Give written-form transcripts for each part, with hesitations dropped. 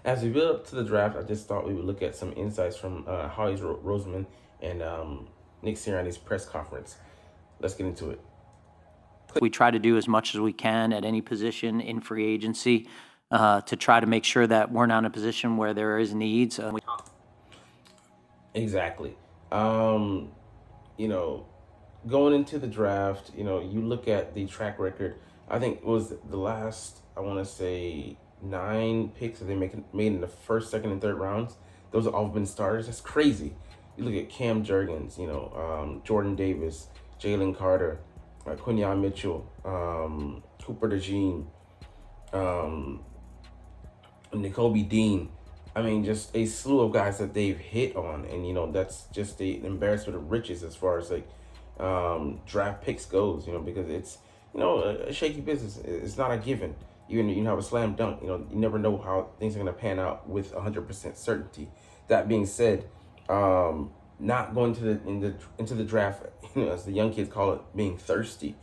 As we build up to the draft, I just thought we would look at some insights from Howie's Roseman and Nick Sirianni's press conference. Let's get into it. We try to do as much as we can at any position in free agency to try to make sure that we're not in a position where there is needs. Exactly. Um, you know, Going into the draft, you look at the track record. I think it was the last, I want to say, 9 picks that they made in the first, second, and third rounds. Those have all been starters. That's crazy. You look at Cam Jurgens, Jordan Davis, Jalen Carter, Quinyon Mitchell, Cooper DeJean, um, N'Kobe Dean. I mean, just a slew of guys that they've hit on, and that's just the embarrassment of riches as far as like draft picks goes. Because it's a shaky business. It's not a given. Even you have a slam dunk. You never know how things are gonna pan out with 100% certainty. That being said, not going to into the draft, as the young kids call it, being thirsty,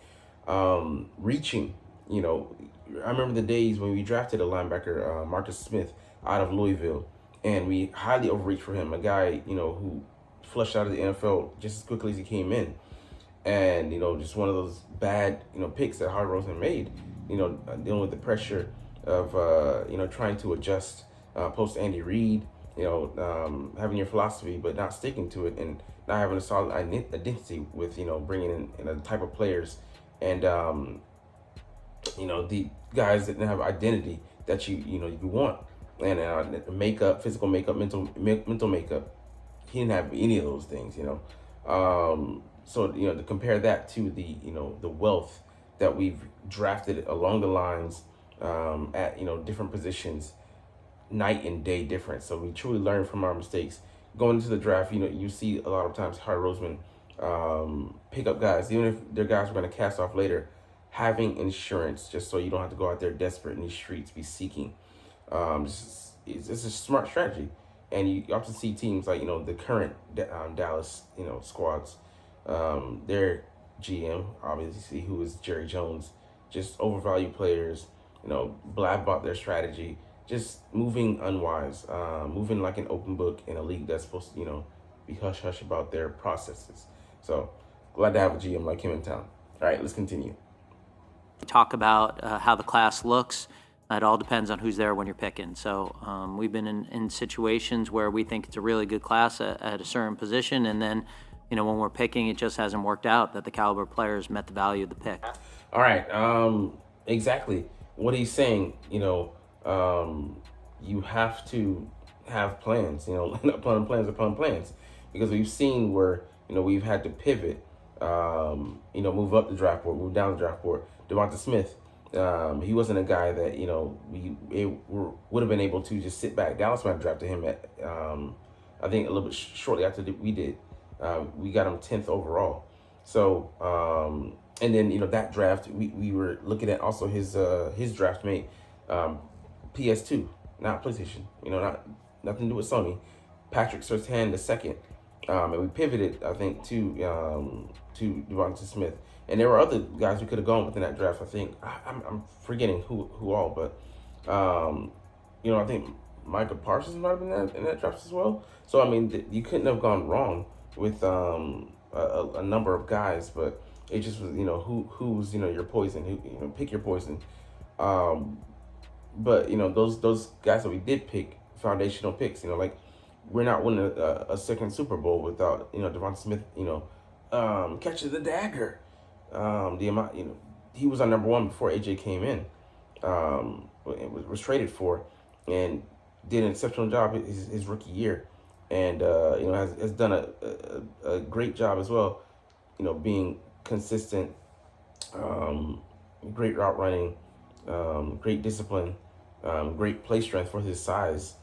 reaching. I remember the days when we drafted a linebacker, Marcus Smith, out of Louisville, and we highly overreached for him. A guy, who flushed out of the NFL just as quickly as he came in, and just one of those bad, picks that Howie Roseman made. Dealing with the pressure of trying to adjust post Andy Reid. Having your philosophy but not sticking to it, and not having a solid identity with bringing in a type of players, and the guys that have identity that you want, and makeup, physical makeup, mental makeup. He didn't have any of those things. So to compare that to the wealth that we've drafted along the lines, at different positions, night and day difference. So we truly learn from our mistakes. Going into the draft, you see a lot of times Harry Roseman pick up guys, even if they're guys we're going to cast off later, having insurance just so you don't have to go out there desperate in these streets, be seeking. It's a smart strategy. And you often see teams like, the current Dallas, squads, their GM, obviously, who is Jerry Jones, just overvalue players, blab about their strategy, just moving unwise, moving like an open book in a league that's supposed to, be hush hush about their processes. So glad to have a GM like him in town. All right, let's continue. Talk about how the class looks. It all depends on who's there when you're picking. So we've been in situations where we think it's a really good class at a certain position, and then when we're picking, it just hasn't worked out that the caliber of players met the value of the pick. All right, exactly what he's saying. You have to have plans. Upon plans, because we've seen where we've had to pivot. Move up the draft board, move down the draft board. Devonta Smith, he wasn't a guy that would have been able to just sit back. Dallas might have drafted him at I think a little bit shortly after we did. We got him 10th overall. So and then that draft we were looking at also his draft mate, PS2, not PlayStation. Nothing to do with Sony. Patrick Surtain the second. And we pivoted, I think, to Devonta Smith, and there were other guys we could have gone with in that draft. I think I'm forgetting who all, but I think Micah Parsons might have been in that draft as well. So I mean, you couldn't have gone wrong with a number of guys, but it just was who's your poison. Who pick your poison. But those guys that we did pick, foundational picks. Like, we're not winning a second Super Bowl without Devonta Smith. Catching the dagger. The amount he was on number one before AJ came in. Was traded for, and did an exceptional job his rookie year, and has done a great job as well. Being consistent, great route running, great discipline, great play strength for his size,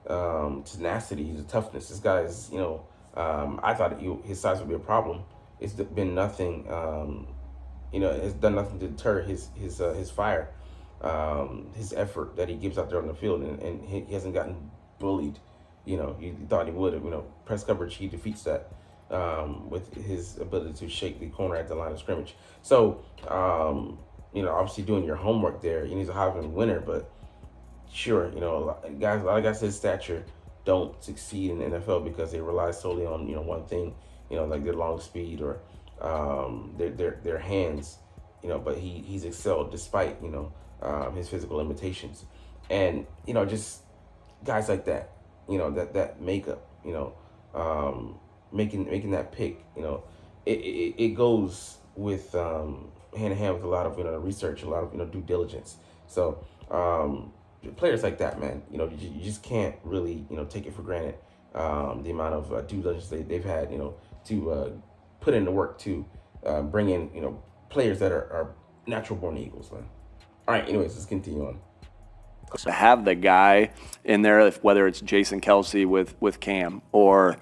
tenacity, the toughness. This guy is, I thought his size would be a problem. It's been nothing. It's done nothing to deter his fire, his effort that he gives out there on the field, and he hasn't gotten bullied. You thought he would have. Press coverage, he defeats that with his ability to shake the corner at the line of scrimmage. So, obviously doing your homework there. He's a Heisman winner, but sure, a lot of guys his stature don't succeed in the NFL because they rely solely on one thing, like their long speed or their hands, But he's excelled despite his physical limitations, and just guys like that, that makeup, making that pick, it goes with hand in hand with a lot of research, a lot of due diligence. So players like that, man, you just can't really take it for granted. The amount of due diligence they've had, to put in the work to bring in players that are natural born Eagles, man. All right, anyways, let's continue on. To have the guy in there, whether it's Jason Kelsey with Cam, or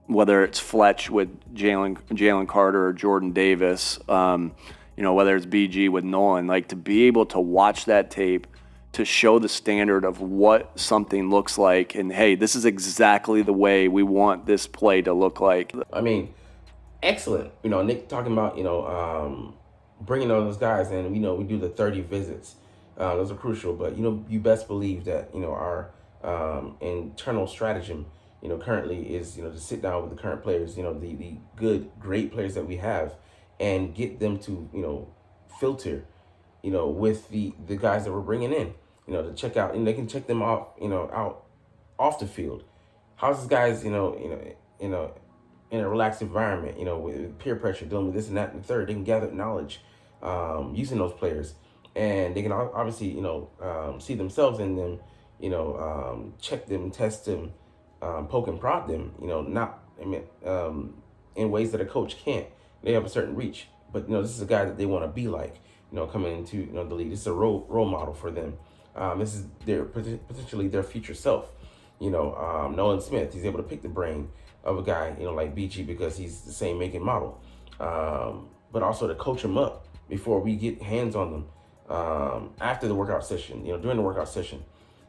whether it's Fletch with Jalen Carter or Jordan Davis, whether it's BG with Nolan, like to be able to watch that tape to show the standard of what something looks like, and hey, this is exactly the way we want this play to look like. I mean, excellent. Nick talking about bringing all those guys in. We do the 30 visits. Those are crucial, but you best believe that our internal stratagem currently is to sit down with the current players, the great players that we have, and get them to filter with the guys that we're bringing in, to check out, and they can check them off out off the field. How's this guys in a relaxed environment, with peer pressure, dealing with this and that and the third. They can gather knowledge using those players, and they can obviously see themselves in them, check them, test them, poke and prod them, in ways that a coach can't. They have a certain reach, but this is a guy that they want to be like, coming into the league. This is a role model for them. This is potentially their future self. Nolan Smith, he's able to pick the brain of a guy like BG because he's the same make and model, but also to coach him up before we get hands on them. After the workout session, during the workout session,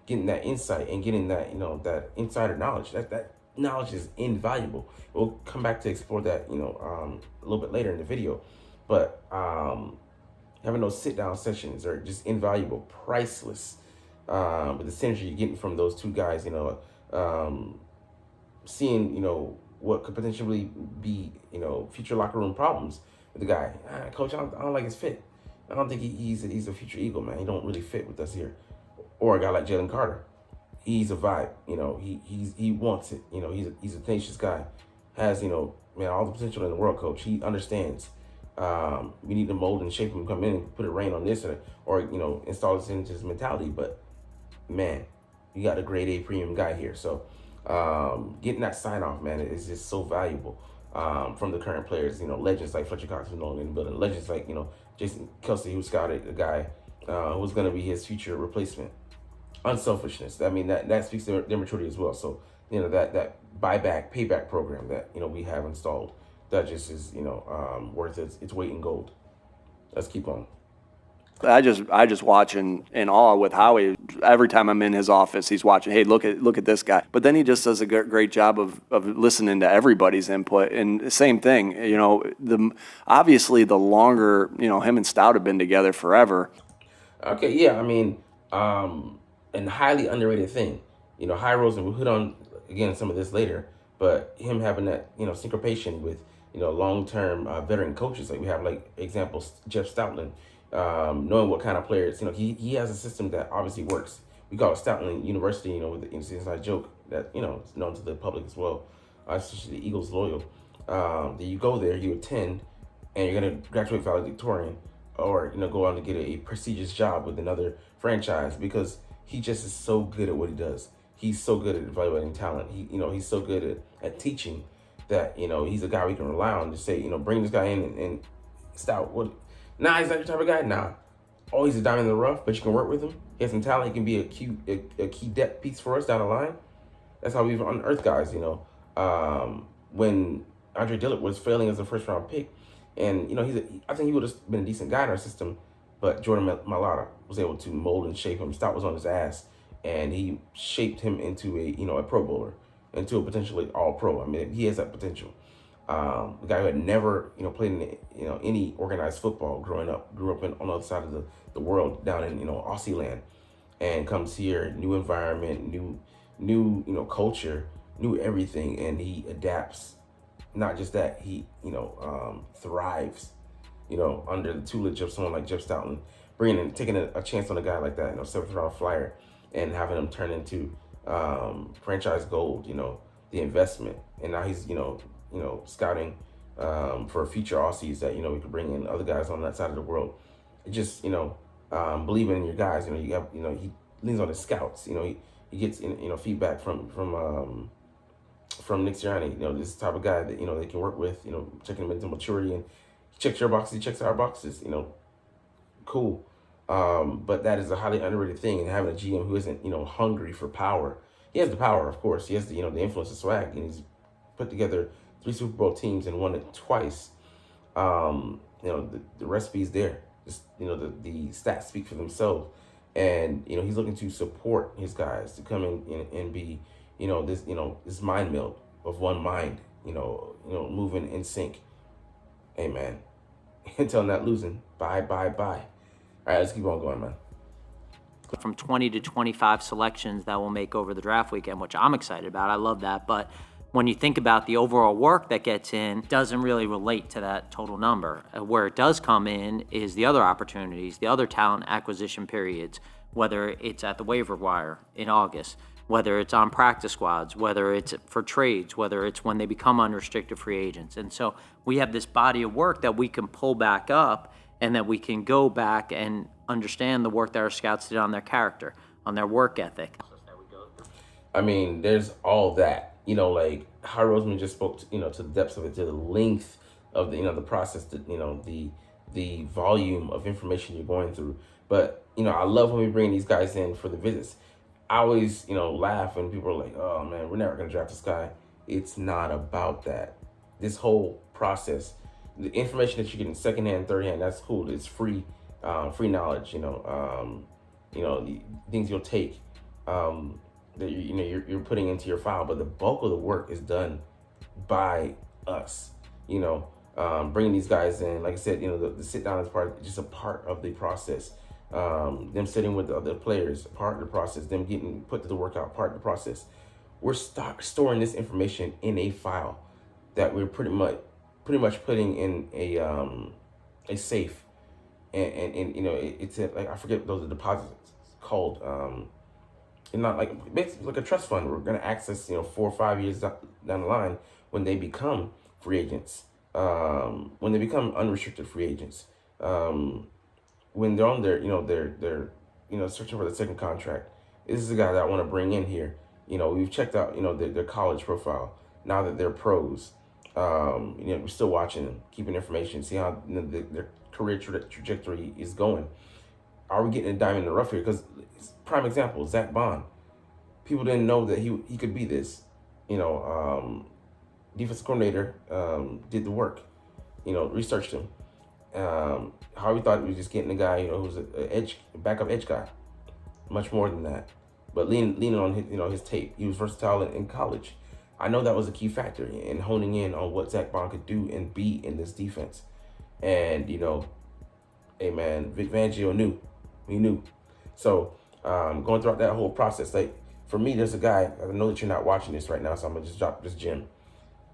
getting that insight and getting that, that insider knowledge. That knowledge is invaluable. We'll come back to explore that, a little bit later in the video. But having those sit down sessions are just invaluable, priceless. With the synergy you're getting from those two guys, seeing, what could potentially be, future locker room problems with the guy. Coach, I don't like his fit. I don't think he's a future Eagle, man. He don't really fit with us here. Or a guy like Jalen Carter, he's a vibe. He wants it. He's a tenacious guy. Has all the potential in the world, coach. He understands. We need to mold and shape him, come in and put a rein on this, or install this into his mentality. But man, you got a grade A premium guy here. So getting that sign off, man, is just so valuable. From the current players, legends like Fletcher Cox, no longer in the building. Legends like Jason Kelsey, who scouted a guy who's going to be his future replacement. Unselfishness. I mean, that speaks to their maturity as well. So that buyback, payback program that we have installed, that just is worth its weight in gold. Let's keep on. I just watch in awe with Howie. Every time I'm in his office, he's watching. Hey, look at this guy. But then he just does a great job of listening to everybody's input. And same thing, obviously the longer him and Stout have been together forever. Okay, yeah, I mean, and highly underrated thing, Roseman. We'll hit on again some of this later, but him having that syncopation with long-term veteran coaches, like we have like examples Jeff Stoutland. Knowing what kind of players, he has a system that obviously works. We call it Stoutland University, with the inside joke that, it's known to the public as well, especially the Eagles loyal. That you go there, you attend, and you're going to graduate valedictorian or, go on to get a prestigious job with another franchise because he just is so good at what he does. He's so good at evaluating talent. He's so good at teaching that, he's a guy we can rely on to say, bring this guy in and Stout, nah, he's not your type of guy. Nah. Oh, he's a diamond in the rough, but you can work with him. He has some talent. He can be a key depth piece for us down the line. That's how we've unearthed guys, when Andre Dillard was failing as a first-round pick, and, I think he would have been a decent guy in our system, but Jordan Mailata was able to mold and shape him. Stout was on his ass, and he shaped him into a Pro Bowler, into a potentially all-pro. I mean, he has that potential. The guy who had never, played in, any organized football growing up, grew up on the other side of the world down in, Aussie land. and comes here, new environment, new culture, new everything, and he adapts. Not just that, he thrives, under the tutelage of someone like Jeff Stoughton, taking a chance on a guy like that, 7th-round flyer, and having him turn into franchise gold, the investment. And now he's, scouting for future Aussies that, we could bring in other guys on that side of the world. It just, believing in your guys, you have, he leans on his scouts, he gets, feedback from Nick Sirianni, this type of guy that, they can work with, checking him into maturity, and he checks your boxes, he checks our boxes, cool. But that is a highly underrated thing, and having a GM who isn't, hungry for power. He has the power, of course. He has the, the influence and swag, and he's put together 3 Super Bowl teams and won it twice. The recipe's there. Just, the stats speak for themselves. And, he's looking to support his guys to come in and be, this mind meld of one mind, moving in sync. Hey, man. Until not losing. Bye. All right, let's keep on going, man. From 20 to 25 selections that we'll make over the draft weekend, which I'm excited about. I love that. But when you think about the overall work that gets in, it doesn't really relate to that total number. Where it does come in is the other opportunities, the other talent acquisition periods, whether it's at the waiver wire in August, whether it's on practice squads, whether it's for trades, whether it's when they become unrestricted free agents. And so we have this body of work that we can pull back up, and that we can go back and understand the work that our scouts did on their character, on their work ethic. I mean, there's all that, like how Roseman just spoke to, to the depths of it, to the length of the, the process, the volume of information you're going through. But, I love when we bring these guys in for the visits. I always, laugh when people are like, oh man, we're never going to draft this guy. It's not about that. This whole process, the information that you're getting secondhand, thirdhand, that's cool. It's free knowledge. The things you'll take that you're putting into your file, but the bulk of the work is done by us. Bringing these guys in, like I said, the sit down is just a part of the process. Them sitting with the other players, part of the process. Them getting put to the workout, part of the process. We're storing this information in a file that we're pretty much putting in a safe, and it's like, I forget those are deposits called, and not like basically like a trust fund. We're gonna access 4 or 5 years down the line when they become free agents, when they become unrestricted free agents, when they're on their they're searching for the second contract. This is the guy that I want to bring in here. We've checked out their college profile. Now that they're pros, we're still watching them, keeping information, see how their career trajectory is going. Are we getting a diamond in the rough here? Because prime example, Zach Bond. People didn't know that he could be this. Defensive coordinator did the work. Researched him. Howie thought he was just getting a guy who's a backup edge guy. Much more than that. But leaning on his his tape, he was versatile in college. I know that was a key factor in honing in on what Zach Bond could do and be in this defense. And, hey man, Vic Fangio knew. He knew. So going throughout that whole process, like for me, there's a guy, I know that you're not watching this right now, so I'm going to just drop this gem.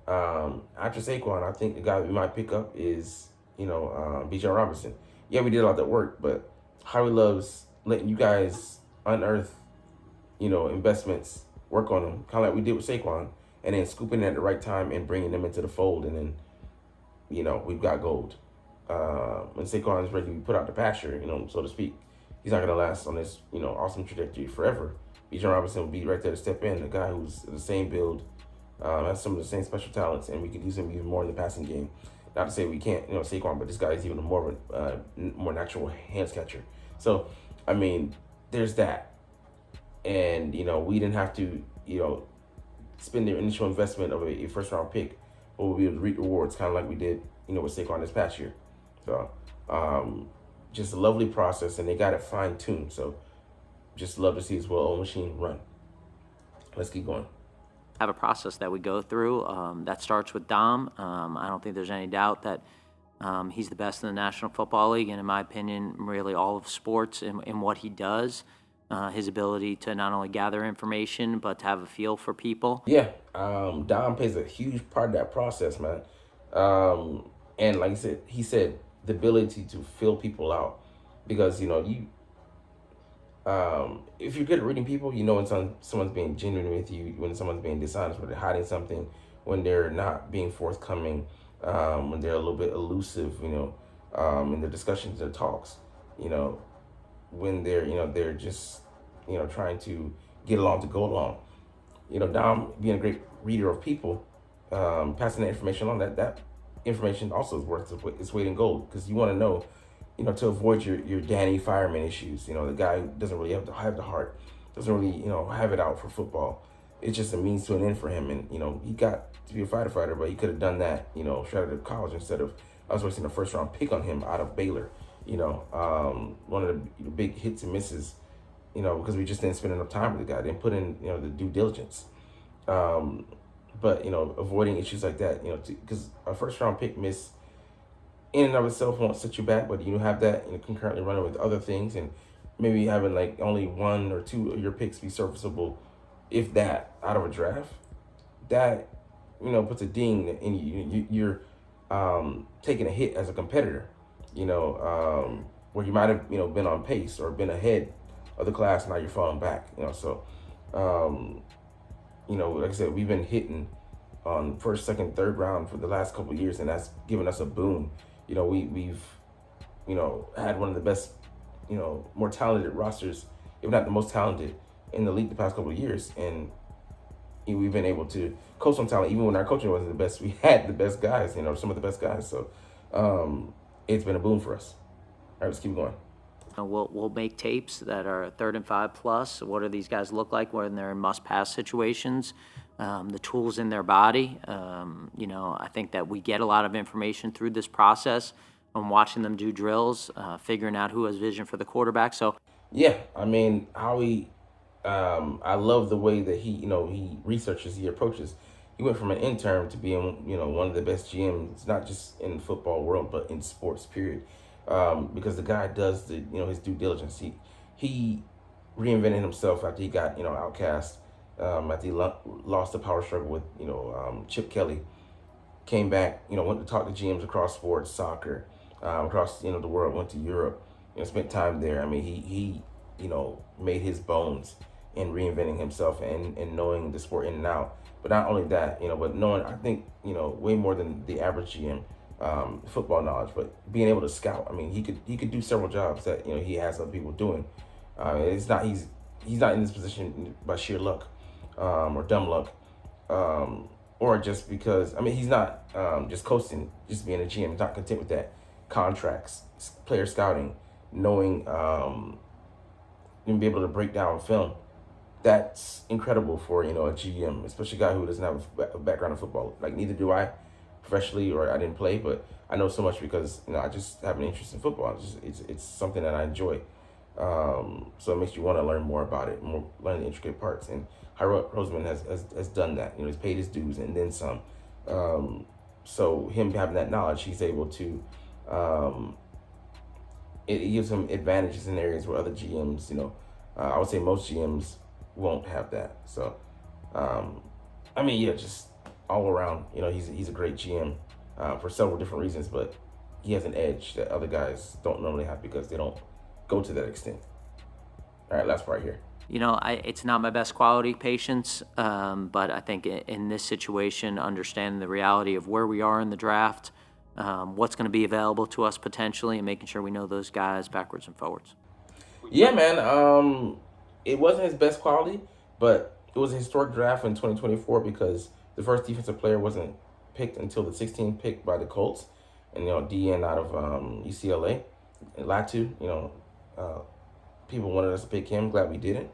After Saquon, I think the guy that we might pick up is, Bijan Robinson. Yeah, we did a lot of that work, but Howie loves letting you guys unearth, investments, work on them, kind of like we did with Saquon, and then scooping at the right time and bringing them into the fold, and then, we've got gold. When Saquon is ready to be put out the pasture, so to speak, he's not going to last on this, awesome trajectory forever. Bijan Robinson will be right there to step in, a guy who's the same build, has some of the same special talents, and we could use him even more in the passing game. Not to say we can't, Saquon, but this guy is even more of a more natural hands catcher. So, I mean, there's that. And, we didn't have to, spend the initial investment of a first-round pick, but we'll be able to reap rewards, kind of like we did, with Saquon this past year. So, just a lovely process, and they got it fine-tuned. So, just love to see this well-oiled machine run. Let's keep going. Have a process that we go through that starts with Dom. I don't think there's any doubt that he's the best in the National Football League, and in my opinion, really all of sports in what he does. his ability to not only gather information, but to have a feel for people. Yeah, Dom plays a huge part of that process, man. And like he said the ability to fill people out, because if you're good at reading people, you know when someone's being genuine with you, when someone's being dishonest, when they're hiding something, when they're not being forthcoming, when they're a little bit elusive, in their discussions, their talks, you know, when they're just trying to get along to go along. Dom being a great reader of people, passing that information on, that information also is worth its weight in gold, because you want to know, to avoid your Danny Fireman issues. The guy doesn't really have the heart, doesn't really have it out for football. It's just a means to an end for him, and he got to be a fighter, but he could have done that straight out of college instead of us wasting a first round pick on him out of Baylor. One of the big hits and misses, because we just didn't spend enough time with the guy, didn't put in, the due diligence. But, avoiding issues like that, because a first round pick miss in and of itself won't set you back, but you have that, concurrently running with other things, and maybe having like only one or two of your picks be serviceable, if that, out of a draft, that, puts a ding in you. You're taking a hit as a competitor, where you might have, been on pace or been ahead of the class, now you're falling back, so, like I said, we've been hitting on first, second, third round for the last couple of years, and that's given us a boom. We've had one of the best, more talented rosters, if not the most talented in the league the past couple of years, and we've been able to coach on talent. Even when our coaching wasn't the best, we had the best guys, some of the best guys. So it's been a boom for us. All right, let's keep going. We'll make tapes that are 3rd and 5 plus. What do these guys look like when they're in must-pass situations? The tools in their body. I think that we get a lot of information through this process on watching them do drills, figuring out who has vision for the quarterback. So yeah, I mean, Howie, I love the way that he researches, he approaches. He went from an intern to being, one of the best GMs, not just in the football world, but in sports, period. Because the guy does his due diligence. He reinvented himself after he got outcast, after he lost the power struggle with Chip Kelly. Came back, went to talk to GMs across sports, soccer, across the world. Went to Europe, spent time there. I mean, he made his bones in reinventing himself and knowing the sport in and out. But not only that, but knowing, I think, way more than the average GM. Football knowledge, but being able to scout. I mean, he could do several jobs that he has other people doing. He's not in this position by sheer luck, or dumb luck, or just because. I mean, he's not just coasting, just being a GM. He's not content with that. Contracts, player scouting, knowing, and be able to break down film. That's incredible for a GM, especially a guy who doesn't have a background in football. Like, neither do I, professionally, or I didn't play, but I know so much because I just have an interest in football. It's something that I enjoy. So it makes you want to learn more about it, learn the intricate parts. And Roseman has done that. He's paid his dues and then some. So him having that knowledge, he's able to. It gives him advantages in areas where other GMs, I would say most GMs won't have that. So, just all around, he's a great GM for several different reasons, but he has an edge that other guys don't normally have because they don't go to that extent. All right, last part here. It's not my best quality, patience, but I think in this situation, understanding the reality of where we are in the draft, what's going to be available to us potentially, and making sure we know those guys backwards and forwards. Yeah, man. It wasn't his best quality, but it was a historic draft in 2024 because the first defensive player wasn't picked until the 16th pick by the Colts, and DN out of UCLA, Latu. People wanted us to pick him. Glad we didn't.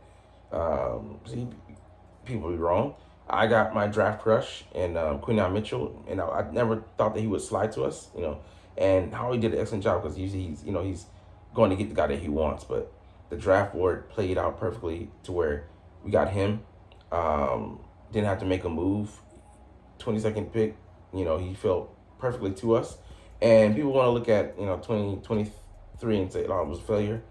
People be wrong. I got my draft crush in Quinyon Mitchell, and I never thought that he would slide to us. And Howie did an excellent job because usually he's going to get the guy that he wants, but the draft board played out perfectly to where we got him. Didn't have to make a move. 22nd pick, he felt perfectly to us. And people want to look at 2023 and say, oh, it was a failure.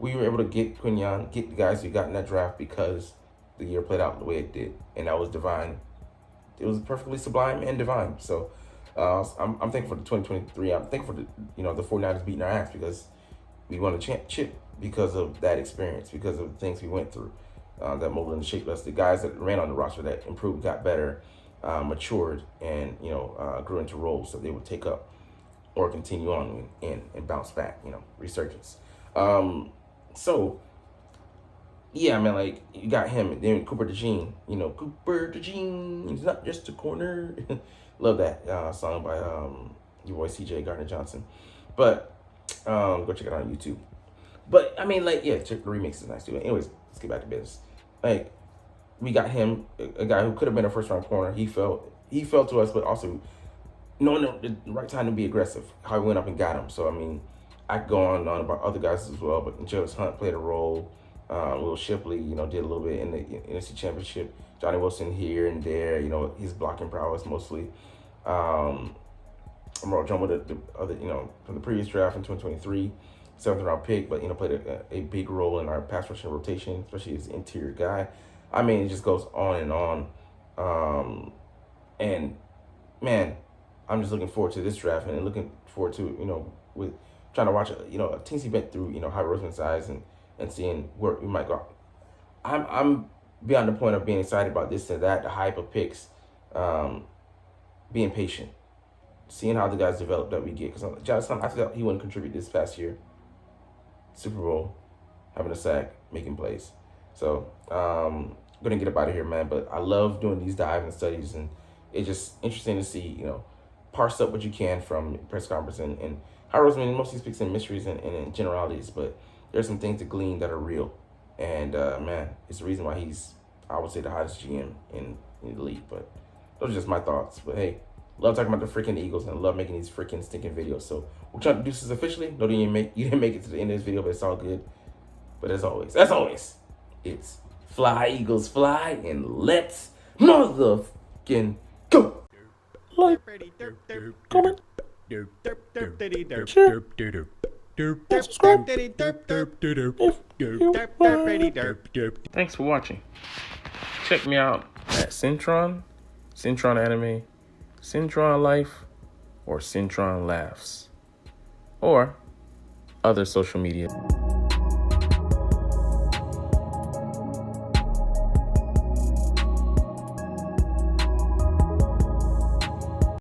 we were able to get Quinyon, get the guys we got in that draft because the year played out the way it did, and that was divine. It was perfectly sublime and divine. So I'm thankful for the 2023. I'm thankful for the 49ers beating our ass because we won a chip because of that experience, because of the things we went through that molded and shaped us. The guys that ran on the roster that improved, got better, matured, and grew into roles that they would take up or continue on and bounce back. Resurgence. So yeah, man, like you got him, and then Cooper DeJean. Cooper DeJean, he's not just a corner. Love that song by your boy CJ Gardner Johnson. But go check it out on YouTube. But I mean, like, yeah, check the remix is nice too. Anyways, let's get back to business. Like, we got him, a guy who could have been a first round corner. He fell to us, but also knowing the right time to be aggressive. How he went up and got him. So I mean, I could go on and on about other guys as well, but Jonas Hunt played a role. Will Shipley, did a little bit in the NFC Championship. Johnny Wilson here and there, his blocking prowess mostly. I'm Earl John with the other, from the previous draft in 2023, 7th round pick, but played a big role in our pass rushing rotation, especially as interior guy. I mean, it just goes on and on. And man, I'm just looking forward to this draft and looking forward to with trying to watch a teensy bit through Howie Roseman's eyes and seeing where we might go. I'm beyond the point of being excited about this and that, the hype of picks, being patient, seeing how the guys develop that we get. Because Johnson, I felt he wouldn't contribute this past year. Super Bowl, having a sack, making plays. So gonna get up out of here, man. But I love doing these dives and studies, and it's just interesting to see, parse up what you can from press conference and how Roseman mostly speaks in mysteries and in generalities, but there's some things to glean that are real. And man, it's the reason why he's, I would say, the hottest GM in the league. But those are just my thoughts. But hey, love talking about the freaking Eagles and love making these freaking stinking videos. So we're trying to do this officially. No, you didn't make it to the end of this video, but it's all good. But as always, it's fly, Eagles, fly, and let's motherfucking go. Like, comment, share, subscribe. Thanks for watching. Check me out at Cintron, Cintron Anime, Cintron Life, or Cintron Laughs, or other social media.